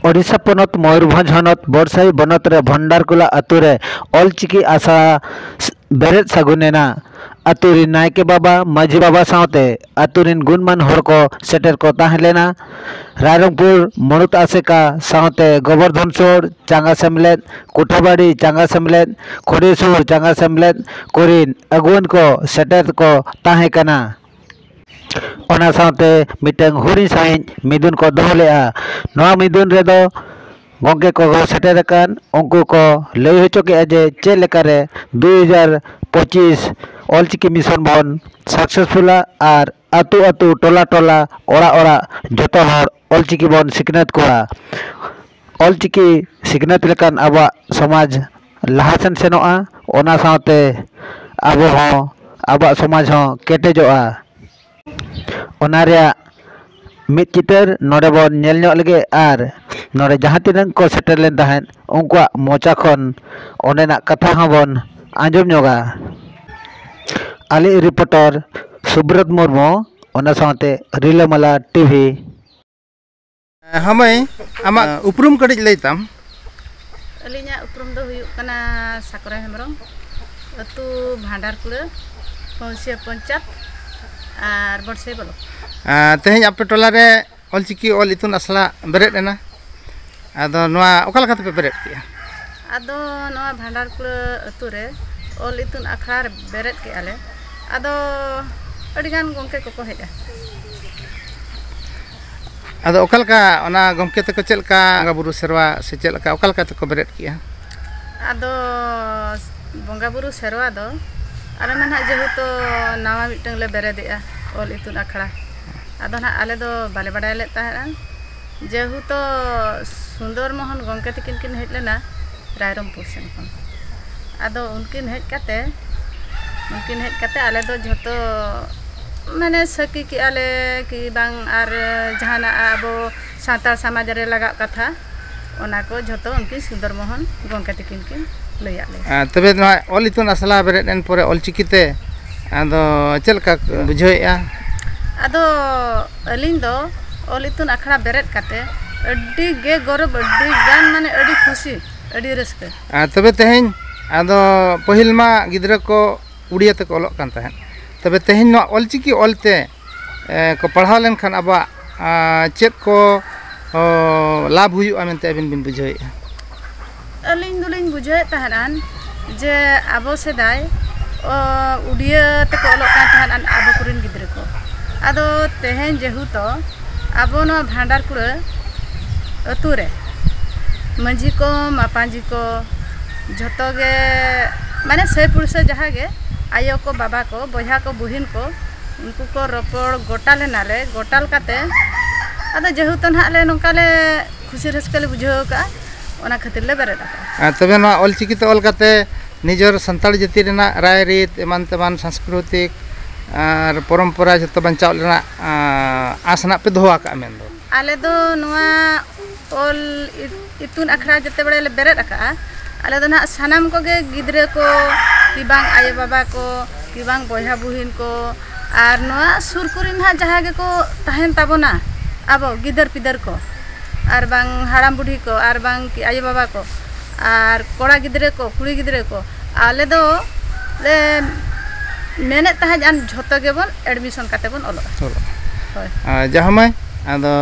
ओडिशा पनत मयूरभंज हनत बरसाई बनत रे भंडारकुला अतु रे ऑलचिकी आशा बेरेद सागुनेना अतुरी नायके बाबा माझी बाबा सावते अतुरिन गुणमान हर को सेटर को ताहेलेना रायरंगपुर मणुत आसेका सावते गोवर्धन सोर चांगा सेमलेद कुठाबाड़ी चांगा सेमलेद खोड़ेसुर चांगा सेमलेद कोरिन अगुवन को सेटर को ताहेकना ओना सावते मिटंग हुरी साइन मिदुन को दोहलेआ नवा मिदुन रेदो गोंके को सेटेरकान उनको को लय होचो के जे चे लेकारे 2025 ऑलचिकी मिशन बन सक्सेसफुल और अतु अतु टोला टोला ओरा ओरा जतो हर ऑलचिकी बन सिकनत कोआ ऑलचिकी सिकनत लेकान आबा समाज लहासन सेनोआ ओना सावते आबो हो आबा समाज हो केटेजोआ मित चितर नोडे बन नेल ᱧᱚᱜ लगे और नोडे जहाँ तिनंग को सेटर लेन तहन उनका मोचा खन ओनेना कथा हबन आंजम ᱧᱚᱜᱟ आली रिपोर्टर सुब्रत मुर्मू ओना साथे रिलामाला टीवी हमें आमा उपरुम कड़ी लैताम अलिया उपरुम दो हुयुक कना साकरा हेमरम अतु भांडारकुला पौसिया पंचायत और बरसे बोलो तेहें आपे टोला रे ऑलचिकी ऑल इतुन असला बेरेद एना आदो नोआ ओका लका तपे बेरेद किया आदो नोआ भांडारकुला अतु रे ऑल इतुन अखड़ा रे बेरेद के आले आदो अडिगान गोंके को हेजा आदो ओका लका ओना गोंके तको चेलका बंगा बुरु सेरवा से चेलका ओका लका तको बेरेद किया आदो बंगा बुरु सेरवा दो आले मन हा जेहुतो नवा मिटंग ले बेरेदेआ ऑल इतुन अखड़ा आदो ना आले दो बाले बडाय ले ताहेना जेहुतो सुंदर मोहन गोंके तकिन किन हेज लेना रायरंगपुर सेन खन आदो उनकिन हेज काते आले दो झोतो माने सकी कि आले कि बांग आर जहाना आबो सानतार समाज रे लगा कथा ओना को झोतो उनकिन सुंदर मोहन गोंके तकिन किन लैया ले तबे नोआ ऑल इतुन असला बेरेद एन परे ऑलचिकीते आदो चेलका बुझाएआ आदो अलिन दो ऑल इतुन अखड़ा बेरेद काते अड्डी गे गौरव अड्डी गान माने अड्डी खुशी अड्डी रस्के तबे तेहें आदो पहिल मा गिद्रा को उड़िया तक ओलोक कान ताहेन तबे तेहें नो ऑलचिकी ऑलते को पढ़ाव लेन खान आबा चेत को लाभ हुयुआ मेनते अबिन बिन बुझाएआ अलिन दुलिन बुझाए ताहान जे आबो सेदाय उड़िया तक ओलोक कान ताहान आबो कुरिन गिद्रा को आदो तेहें जेहुतो आबो नो भांडारकुला अतु रे मंझी को मापांजी को झोतो गे माने से पुरुष जहाँ गे आयो को बाबा को बहा को बुहिन को उनको को रोपड़ गोटा लेना ले गोटाल काते आदो जेहुतो ना ले नोका ले खुशी रस्के ले बुझाव का ओना खातिर ले बेरेद तबे ना ऑलचिकी ते ऑल काते निजर संताल जाति रेना राय रीत एमान तेमान सांस्कृतिक और परंपरा जो बचाव लेना आसना पे दोहा का मेन दो आले दो नुआ ऑल इतुन अखड़ा जते बड़े ले बेरेद अका आले दो ना सानाम को गे गिद्रे को कि बांग आये बाबा को कि बांग बहा बुहिन को और नुआ सुरकुरिन हा जहाँ गे को तहन ताबोना आबो गिदर पिदर को और बांग हाराम बुढ़ी को और बांग कि आये बाबा को और कोड़ा गिद्रे को कुड़ी गिद्रे को आले दो ले मेने तहाज झोतो गेबन एडमिशन काते बन ओलो जहाँ में आदो